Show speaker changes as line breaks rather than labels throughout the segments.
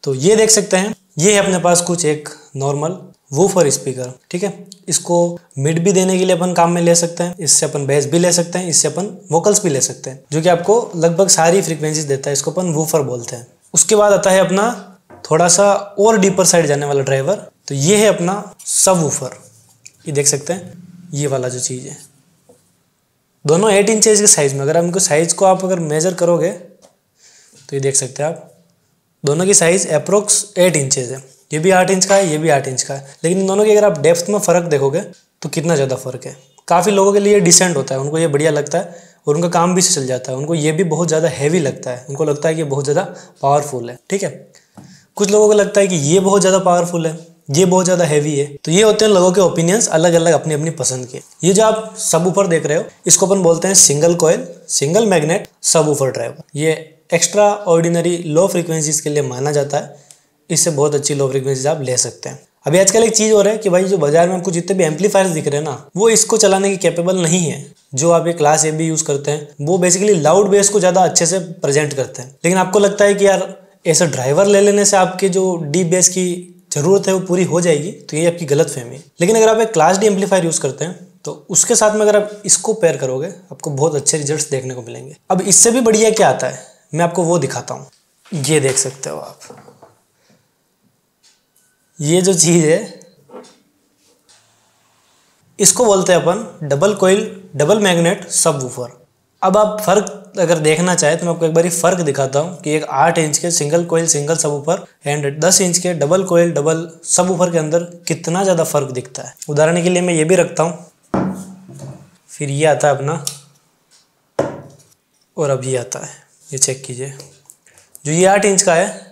तो ये देख सकते हैं, ये है अपने पास कुछ एक नॉर्मल वूफर स्पीकर, ठीक है। इसको मिड भी देने के लिए अपन काम में ले सकते हैं, इससे अपन बेस भी ले सकते हैं, इससे अपन वोकल्स भी ले सकते हैं, जो कि आपको लगभग सारी फ्रीक्वेंसीज देता है। इसको अपन वूफर बोलते हैं। उसके बाद आता है अपना थोड़ा सा और डीपर साइड जाने वाला ड्राइवर। तो ये है अपना सब वूफर। ये देख सकते हैं, ये वाला जो चीज़ है, दोनों 8 इंचेस के साइज में। अगर इनको साइज को आप अगर मेजर करोगे तो ये देख सकते हैं आप, दोनों की साइज अप्रोक्स 8 इंचेस है। ये भी 8 इंच का है, ये भी 8 इंच का है। लेकिन इन दोनों की अगर आप डेप्थ में फ़र्क देखोगे तो कितना ज़्यादा फ़र्क है। काफ़ी लोगों के लिए डिसेंट होता है, उनको ये बढ़िया लगता है और उनका काम भी चल जाता है। उनको ये भी बहुत ज़्यादा हैवी लगता है, उनको लगता है कि बहुत ज़्यादा पावरफुल है, ठीक है। कुछ लोगों को लगता है कि ये बहुत ज़्यादा पावरफुल है, ये बहुत ज़्यादा हैवी है। तो ये होते हैं लोगों के ओपिनियंस, अलग अलग अपनी अपनी पसंद के। ये जो आप सब ऊपर देख रहे हो, इसको अपन बोलते हैं सिंगल कॉइल सिंगल मैग्नेट सब ऊपर ड्राइवर। ये एक्स्ट्रा ऑर्डिनरी लो फ्रीक्वेंसीज के लिए माना जाता है। इससे बहुत अच्छी लो फ्रीक्वेंसीज आप ले सकते हैं। अभी आजकल एक चीज़ और है कि भाई जो बाजार में आपको जितने भी एम्पलीफायर्स दिख रहे हैं ना, वो इसको चलाने की कैपेबल नहीं है। जो आप ये क्लास ए भी यूज़ करते हैं वो बेसिकली लाउड बेस को ज़्यादा अच्छे से प्रेजेंट करते हैं। लेकिन आपको लगता है कि यार ऐसा ड्राइवर ले लेने से आपके जो डीप बेस की ज़रूरत है वो पूरी हो जाएगी, तो ये आपकी गलत फहमी है। लेकिन अगर आप एक क्लास डी एम्पलीफायर यूज़ करते हैं तो उसके साथ में अगर आप इसको पेयर करोगे, आपको बहुत अच्छे रिजल्ट्स देखने को मिलेंगे। अब इससे भी बढ़िया क्या आता है, मैं आपको वो दिखाता हूँ। ये देख सकते हो आप, ये जो चीज़ है इसको बोलते हैं अपन डबल कॉइल डबल मैग्नेट सब वूफर। अब आप फ़र्क अगर देखना चाहे तो मैं आपको एक बार फ़र्क दिखाता हूँ कि एक 8 इंच के सिंगल कॉइल सिंगल सब वूफर एंड 10 इंच के डबल कॉइल डबल सब वूफर के अंदर कितना ज़्यादा फ़र्क दिखता है। उदाहरण के लिए मैं ये भी रखता हूँ, फिर ये आता है अपना, और अब ये आता है। ये चेक कीजिए, जो ये 8 इंच का है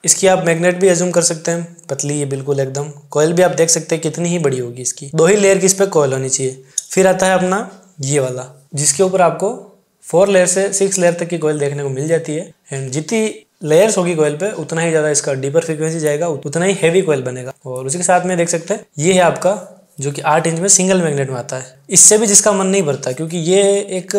इसकी आप मैग्नेट भी एज्यूम कर सकते हैं, पतली है बिल्कुल एकदम। कॉइल भी आप देख सकते हैं कितनी ही बड़ी होगी इसकी, 2 ही लेयर की इस पर कॉइल होनी चाहिए। फिर आता है अपना ये वाला, जिसके ऊपर आपको 4 लेयर से 6 लेयर तक की कॉइल देखने को मिल जाती है। एंड जितनी लेयर्स होगी कॉइल पे उतना ही ज़्यादा इसका डीपर फ्रीक्वेंसी जाएगा, उतना ही हैवी कॉइल बनेगा। और उसी के साथ में देख सकते हैं ये है आपका जो कि 8 इंच में सिंगल मैग्नेट में आता है। इससे भी जिसका मन नहीं भरता, क्योंकि ये एक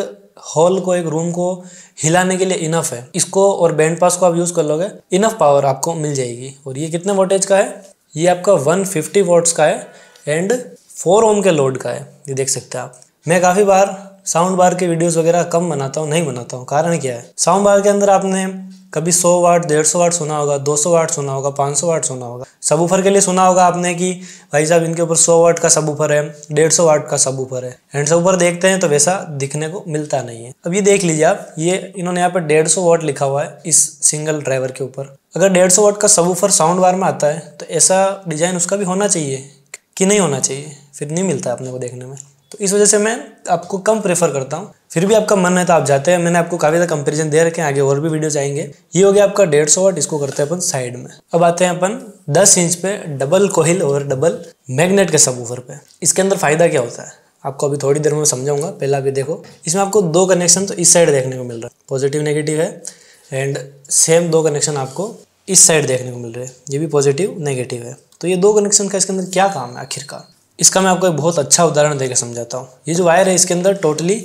हॉल को, एक रूम को हिलाने के लिए इनफ है। इसको और बैंड पास को आप यूज़ कर लोगे, इनफ पावर आपको मिल जाएगी। और ये कितने वोल्टेज का है, ये आपका 150 वॉट्स का है एंड 4 ओम के लोड का है। ये देख सकते हैं आप। मैं काफ़ी बार साउंड बार के वीडियोस वगैरह कम बनाता हूँ, नहीं बनाता हूँ। कारण क्या है, साउंड बार के अंदर आपने कभी 100 वाट 150 वाट सुना होगा, 200 वाट सुना होगा, 500 वाट सुना होगा। सबवूफर के लिए सुना होगा आपने कि भाई साहब इनके ऊपर 100 वाट का सबवूफर है, 150 वाट का सबवूफर है। एंड सबवूफर देखते हैं तो वैसा दिखने को मिलता नहीं है। अब ये देख लीजिए आप, ये इन्होंने यहाँ पर 150 वाट लिखा हुआ है इस सिंगल ड्राइवर के ऊपर। अगर 150 वाट का सबवूफर साउंड बार में आता है तो ऐसा डिजाइन उसका भी होना चाहिए कि नहीं होना चाहिए, फिर नहीं मिलता अपने को देखने में। तो इस वजह से मैं आपको कम प्रेफर करता हूँ। फिर भी आपका मन है तो आप जाते हैं। मैंने आपको काफ़ी ज़्यादा कंपैरिजन दे रखे हैं, आगे और भी वीडियोस आएंगे। ये हो गया आपका 150 वाट, इसको करते हैं अपन साइड में। अब आते हैं अपन 10 इंच पे डबल कॉइल और डबल मैग्नेट के सबवूफर पे। इसके अंदर फ़ायदा क्या होता है आपको अभी थोड़ी देर में समझाऊंगा। पहले आप ये देखो, इसमें आपको 2 कनेक्शन तो इस साइड देखने को मिल रहा है, पॉजिटिव नेगेटिव है। एंड सेम 2 कनेक्शन आपको इस साइड देखने को मिल रहे हैं, ये भी पॉजिटिव नेगेटिव है। तो ये 2 कनेक्शन का इसके अंदर क्या काम है आखिरकार, इसका मैं आपको एक बहुत अच्छा उदाहरण देकर समझाता हूँ। ये जो वायर है इसके अंदर टोटली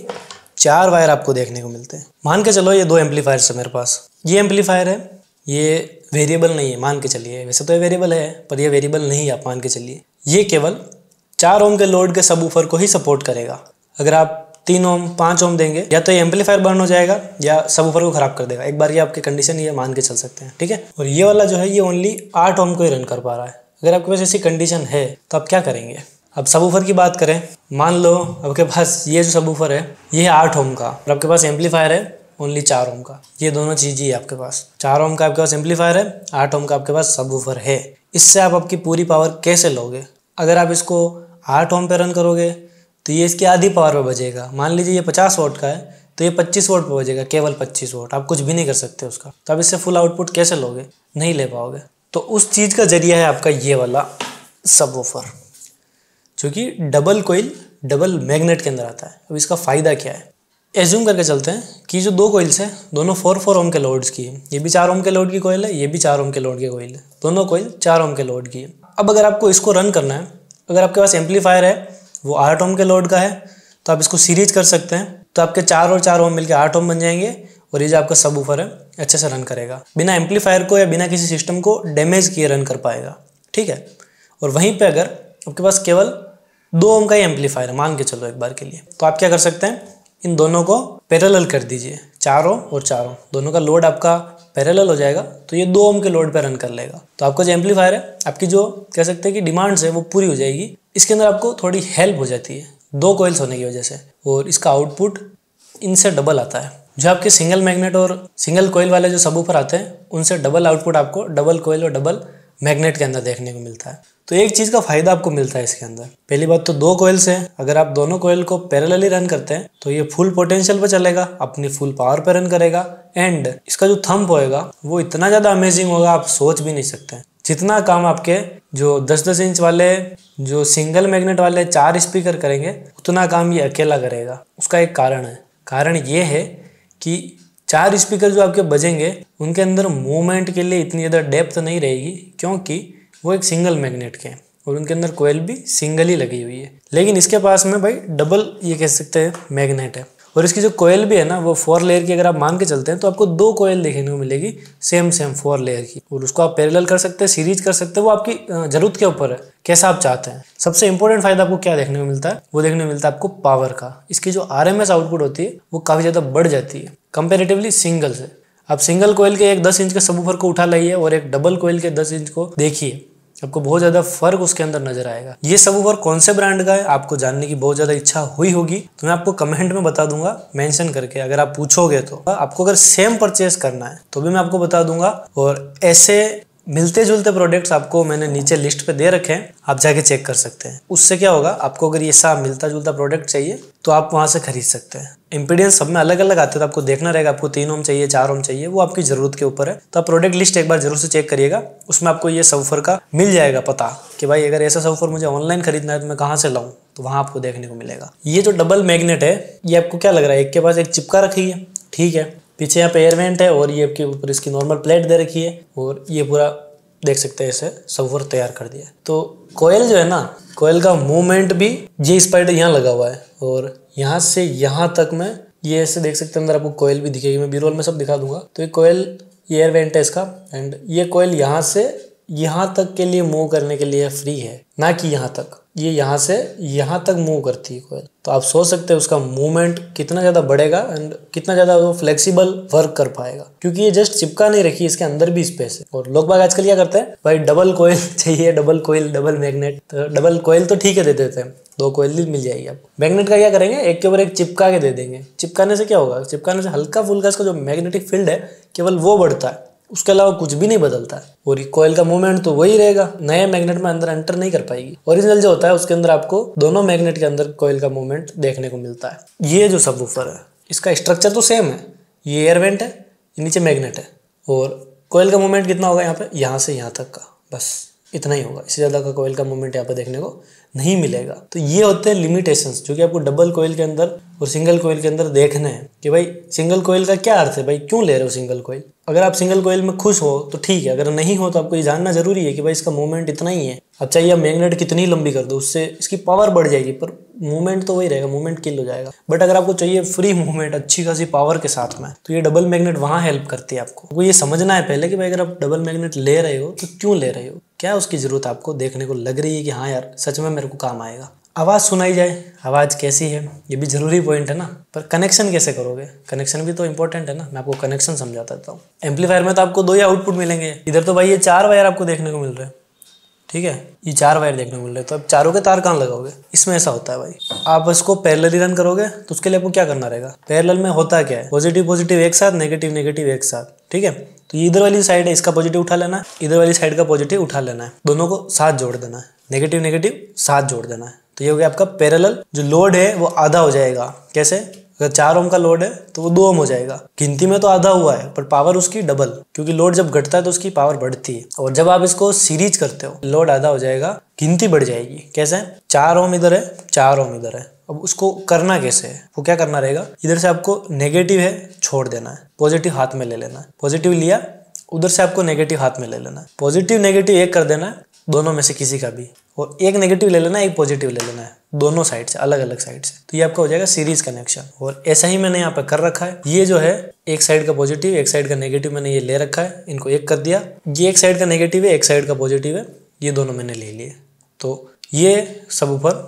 4 वायर आपको देखने को मिलते हैं। मान के चलो ये 2 एम्पलीफायर्स है मेरे पास। ये एम्पलीफायर है, ये वेरिएबल नहीं है, मान के चलिए। वैसे तो ये वेरिएबल है पर ये वेरिएबल नहीं है, आप मान के चलिए। ये केवल 4 ओम के लोड के सबवूफर को ही सपोर्ट करेगा। अगर आप 3 ओम 5 ओम देंगे या तो ये एम्पलीफायर बर्न हो जाएगा या सबवूफर को खराब कर देगा। एक बार ये आपकी कंडीशन ये मान के चल सकते हैं, ठीक है। और ये वाला जो है ये ओनली 8 ओम को ही रन कर पा रहा है। अगर आपके पास ऐसी कंडीशन है तो आप क्या करेंगे। अब सबवूफर की बात करें, मान लो आपके पास ये जो सबवूफर है ये है 8 ओम का और आपके पास एम्पलीफायर है ओनली 4 ओम का। ये दोनों चीज़ ही है आपके पास। 4 ओम का आपके पास एम्पलीफायर है, 8 ओम का आपके पास सबवूफर है। इससे आप आपकी पूरी पावर कैसे लोगे। अगर आप इसको 8 ओम पे रन करोगे तो ये इसकी आधी पावर पे बजेगा। मान लीजिए ये 50 वाट का है तो ये 25 वाट पे बजेगा, केवल 25 वाट। आप कुछ भी नहीं कर सकते उसका। तो आप इससे फुल आउटपुट कैसे लोगे, नहीं ले पाओगे। तो उस चीज़ का जरिया है आपका ये वाला सबवूफर, जो कि डबल कॉइल डबल मैग्नेट के अंदर आता है। अब इसका फ़ायदा क्या है, एज्यूम करके चलते हैं कि जो 2 कॉइल्स हैं दोनों 4 ओम के लोड्स की है। ये भी 4 ओम के लोड की कॉइल है, ये भी 4 ओम के लोड की कॉइल है। दोनों कॉइल 4 ओम के लोड की है। अब अगर आपको इसको रन करना है, अगर आपके पास एम्पलीफायर है वो 8 ओम के लोड का है तो आप इसको सीरीज कर सकते हैं। तो आपके 4 और 4 ओम मिलकर 8 ओम बन जाएंगे और ये जो आपका सब वूफर है अच्छे से रन करेगा, बिना एम्पलीफायर को या बिना किसी सिस्टम को डैमेज किए रन कर पाएगा। ठीक है, और वहीं पे अगर आपके पास केवल 2 ओम का ही एम्पलीफायर है, मान के चलो एक बार के लिए, तो आप क्या कर सकते हैं, इन दोनों को पैरेलल कर दीजिए, 4 ओम और 4 ओम, दोनों का लोड आपका पैरेलल हो जाएगा, तो ये 2 ओम के लोड पे रन कर लेगा। तो आपका जो एम्पलीफायर है, आपकी जो कह सकते हैं कि डिमांड्स है वो पूरी हो जाएगी। इसके अंदर आपको थोड़ी हेल्प हो जाती है 2 कॉइल्स होने की वजह से, और इसका आउटपुट इनसे डबल आता है। जो आपके सिंगल मैग्नेट और सिंगल कॉइल वाले जो सबवूफर आते हैं, उनसे डबल आउटपुट आपको डबल कॉइल और डबल मैग्नेट के अंदर देखने को मिलता है। तो एक चीज़ का फायदा आपको मिलता है इसके अंदर, पहली बात तो 2 कॉइल्स हैं, अगर आप दोनों कॉइल को पैरेलली रन करते हैं तो ये फुल पोटेंशियल पे चलेगा, अपनी फुल पावर पे रन करेगा, एंड इसका जो थंब होएगा वो इतना ज़्यादा अमेजिंग होगा आप सोच भी नहीं सकते। जितना काम आपके जो 10-10 इंच वाले जो सिंगल मैग्नेट वाले 4 स्पीकर करेंगे, उतना काम ये अकेला करेगा। उसका एक कारण है, कारण ये है कि 4 स्पीकर जो आपके बजेंगे उनके अंदर मूवमेंट के लिए इतनी ज़्यादा डेप्थ नहीं रहेगी, क्योंकि वो एक सिंगल मैग्नेट के हैं और उनके अंदर कोयल भी सिंगल ही लगी हुई है। लेकिन इसके पास में भाई डबल ये कह सकते हैं मैग्नेट है, और इसकी जो कोयल भी है ना वो 4 लेयर की अगर आप मान के चलते हैं तो आपको 2 कोयल देखने को मिलेगी सेम 4 लेयर की, और उसको आप पैरेलल कर सकते हैं, सीरीज कर सकते हैं, वो आपकी जरूरत के ऊपर है कैसा आप चाहते हैं। सबसे इंपॉर्टेंट फायदा आपको क्या देखने को मिलता है, वो देखने को मिलता है आपको पावर का। इसकी जो RMS आउटपुट होती है वो काफी ज्यादा बढ़ जाती है कंपेरेटिवली सिंगल से। आप सिंगल कोयल के एक 10 इंच के सबवूफर को उठा लाइए और एक डबल कोयल के 10 इंच को देखिए, आपको बहुत ज्यादा फर्क उसके अंदर नजर आएगा। ये सबवूफर कौन से ब्रांड का है आपको जानने की बहुत ज्यादा इच्छा हुई होगी, तो मैं आपको कमेंट में बता दूंगा मेंशन करके। अगर आप पूछोगे तो आपको अगर सेम परचेस करना है तो भी मैं आपको बता दूंगा, और ऐसे मिलते जुलते प्रोडक्ट्स आपको मैंने नीचे लिस्ट पे दे रखे हैं, आप जाके चेक कर सकते हैं। उससे क्या होगा, आपको अगर ये सब मिलता जुलता प्रोडक्ट चाहिए तो आप वहां से खरीद सकते हैं। इंपीडेंस सब में अलग अलग आते हैं, तो आपको देखना रहेगा आपको 3 ओम चाहिए 4 ओम चाहिए, वो आपकी जरूरत के ऊपर है। तो आप प्रोडक्ट लिस्ट एक बार जरूर से चेक करिएगा, उसमें आपको ये सबवूफर का मिल जाएगा पता कि भाई अगर ऐसा सबवूफर मुझे ऑनलाइन खरीदना है तो मैं कहाँ से लाऊं, तो वहां आपको देखने को मिलेगा। ये जो डबल मैग्नेट है ये आपको क्या लग रहा है, एक के पास एक चिपका रखी है, ठीक है, पीछे यहाँ पे एयर वेंट है और ये आपके ऊपर इसकी नॉर्मल प्लेट दे रखी है, और ये पूरा देख सकते हैं ऐसे सबवूफर तैयार कर दिया। तो कोयल जो है ना, कोयल का मूवमेंट भी ये स्पाइडर यहाँ लगा हुआ है, और यहाँ से यहाँ तक में ये ऐसे देख सकते हैं, अंदर आपको कोयल भी दिखेगी, मैं बी-रोल में सब दिखा दूंगा। तो ये कोयल, ये एयर वेंट है इसका, एंड ये कोयल यहाँ से यहाँ तक के लिए मूव करने के लिए फ्री है, ना कि यहाँ तक। ये यहाँ से यहाँ तक मूव करती है कोयल, तो आप सोच सकते हैं उसका मूवमेंट कितना ज़्यादा बढ़ेगा एंड कितना ज़्यादा वो फ्लेक्सिबल वर्क कर पाएगा, क्योंकि ये जस्ट चिपका नहीं रखी है, इसके अंदर भी स्पेस है। और लोग बाग आजकल क्या करते हैं, भाई डबल कोयल चाहिए, डबल कोयल डबल मैग्नेट, तो डबल कोयल तो ठीक है दे देते हैं, 2 कोयल भी मिल जाएगी आपको। मैग्नेट का क्या करेंगे, एक के ऊपर एक चिपका के दे देंगे। चिपकाने से क्या होगा, चिपकाने से हल्का फुल्का इसका जो मैग्नेटिक फील्ड है केवल वो बढ़ता है, उसके अलावा कुछ भी नहीं बदलता है, और कोयल का मूवमेंट तो वही रहेगा, नए मैग्नेट में अंदर एंटर नहीं कर पाएगी। ओरिजिनल जो होता है उसके अंदर आपको दोनों मैग्नेट के अंदर कोयल का मूवमेंट देखने को मिलता है। ये जो सबवूफर है इसका स्ट्रक्चर तो सेम है, ये एयर वेंट है, नीचे मैग्नेट है, और कोयल का मूवमेंट कितना होगा यहाँ पे, यहाँ से यहाँ तक का, बस इतना ही होगा, इससे ज़्यादा का कोयल का मूवमेंट यहाँ पे देखने को नहीं मिलेगा। तो ये होते हैं लिमिटेशंस जो कि आपको डबल कोयल के अंदर और सिंगल कोयल के अंदर देखने हैं, कि भाई सिंगल कोयल का क्या अर्थ है, भाई क्यों ले रहे हो सिंगल कोयल। अगर आप सिंगल कोयल में खुश हो तो ठीक है, अगर नहीं हो तो आपको ये जानना जरूरी है कि भाई इसका मूवमेंट इतना ही है। अब चाहिए आप मैग्नेट कितनी लंबी कर दो, उससे इसकी पावर बढ़ जाएगी पर मूवमेंट तो वही रहेगा, मूवमेंट किल हो जाएगा। बट अगर आपको चाहिए फ्री मूवमेंट अच्छी खासी पावर के साथ में, तो ये डबल मैग्नेट वहाँ हेल्प करती है आपको। ये समझना है पहले कि भाई अगर आप डबल मैग्नेट ले रहे हो तो क्यों ले रहे हो, क्या उसकी जरूरत आपको देखने को लग रही है कि हाँ यार सच में मेरे को काम आएगा। आवाज़ सुनाई जाए, आवाज़ कैसी है ये भी जरूरी पॉइंट है ना, पर कनेक्शन कैसे करोगे, कनेक्शन भी तो इंपॉर्टेंट है ना। मैं आपको कनेक्शन समझाता देता हूँ। एम्पलीफायर में तो आपको 2 ही आउटपुट मिलेंगे, इधर तो भाई ये 4 वायर आपको देखने को मिल रहे हैं, ठीक है, ये 4 वायर देखने को मिल रहे हैं, तो आप चारों के तार कहाँ लगाओगे। इसमें ऐसा होता है भाई, आप इसको पैरेलली रन करोगे तो उसके लिए आपको क्या करना रहेगा, पैरेलल में होता क्या है, पॉजिटिव पॉजिटिव एक साथ, नेगेटिव नेगेटिव एक साथ, ठीक है। तो इधर वाली साइड है इसका पॉजिटिव उठा लेना है, इधर वाली साइड का पॉजिटिव उठा लेना है, दोनों को साथ जोड़ देना है, नेगेटिव नेगेटिव साथ जोड़ देना है। तो ये हो गया आपका पैरेलल। जो लोड है वो आधा हो जाएगा, कैसे, अगर 4 ओम का लोड है तो वो 2 ओम हो जाएगा। गिनती में तो आधा हुआ है पर पावर उसकी डबल, क्योंकि लोड जब घटता है तो उसकी पावर बढ़ती है। और जब आप इसको सीरीज करते हो लोड आधा हो जाएगा, गिनती बढ़ जाएगी। कैसे, 4 ओम इधर है 4 ओम इधर है। अब उसको करना कैसे है, वो क्या करना रहेगा, इधर से आपको नेगेटिव है छोड़ देना है, पॉजिटिव हाथ में ले लेना है, पॉजिटिव लिया, उधर से आपको नेगेटिव हाथ में ले लेना है, पॉजिटिव नेगेटिव एक कर देना है, दोनों में से किसी का भी, और एक नेगेटिव ले लेना है एक पॉजिटिव ले लेना है, दोनों साइड से, अलग अलग साइड से। तो ये आपका हो जाएगा सीरीज कनेक्शन। और ऐसा ही मैंने यहाँ पे कर रखा है। ये जो है एक साइड का पॉजिटिव, एक साइड का नेगेटिव मैंने ये ले रखा है, इनको एक कर दिया। ये एक साइड का नेगेटिव है, एक साइड का पॉजिटिव है, ये दोनों मैंने ले लिए। तो ये सब ऊपर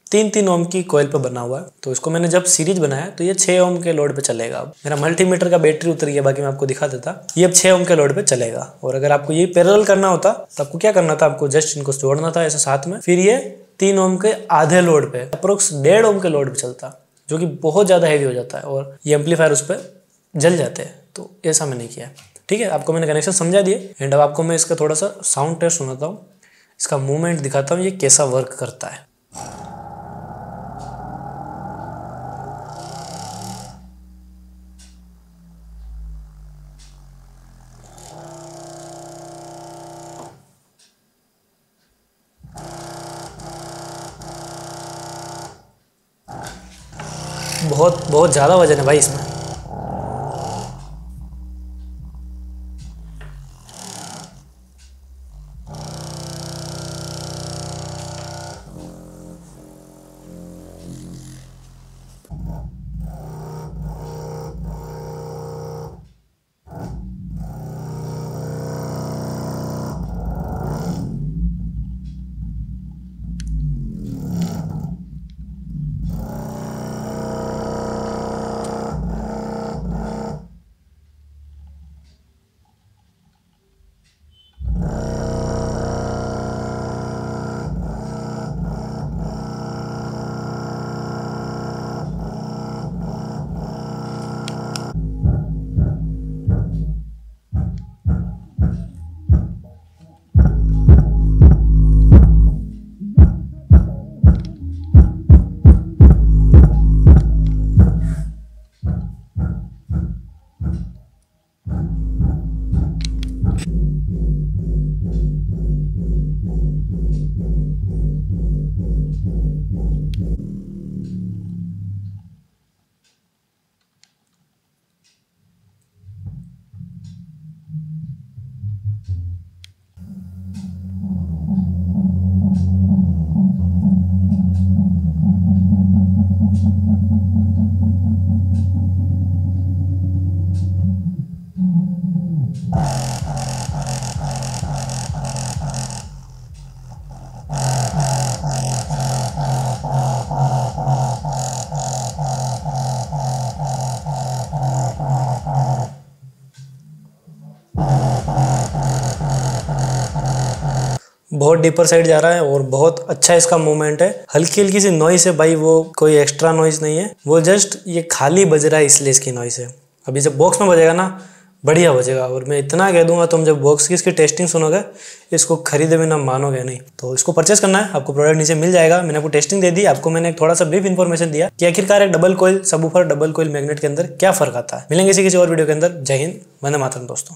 3-3 ओम की कॉइल पे बना हुआ है। तो इसको मैंने जब सीरीज बनाया तो ये 6 ओम के लोड पे चलेगा। अब मेरा मल्टीमीटर का बैटरी उतर गया, बाकी मैं आपको दिखा देता। ये अब 6 ओम के लोड पे चलेगा। और अगर आपको ये पैरेलल करना होता तो आपको क्या करना था, आपको जस्ट इनको जोड़ना था ऐसे साथ में, फिर ये 3 ओम के आधे लोड पे अप्रोक्स 1.5 ओम के लोड पे चलता, जो कि बहुत ज्यादा हैवी हो जाता है और ये एम्पलीफायर उस पर जल जाते हैं। तो ऐसा मैंने किया। ठीक है, आपको मैंने कनेक्शन समझा दिए। एंड अब आपको मैं इसका थोड़ा सा साउंड टेस्ट सुनाता हूँ, इसका मूवमेंट दिखाता हूँ, ये कैसा वर्क करता है। बहुत बहुत ज़्यादा वजन है भाई इसमें। बहुत डीपर साइड जा रहा है और बहुत अच्छा इसका मूवमेंट है। हल्की हल्की सी नॉइस है भाई, वो कोई एक्स्ट्रा नॉइस नहीं है, वो जस्ट ये खाली बज रहा है इसलिए इसकी नॉइस है। अभी जब बॉक्स में बजेगा ना बढ़िया बजेगा। और मैं इतना कह दूंगा, तुम जब बॉक्स की इसकी टेस्टिंग सुनोगे इसको खरीदे बिना मानोगे नहीं। तो इसको परचेस करना है, आपको प्रोडक्ट नीचे मिल जाएगा। मैंने आपको टेस्टिंग दे दी, आपको मैंने एक थोड़ा सा ब्रीफ इन्फॉर्मेशन दिया कि आखिरकार एक double coil subwoofer, double coil magnet के अंदर क्या फर्क आता है। मिलेंगे किसी और वीडियो के अंदर। जय हिंद, वंदे मातरम दोस्तों।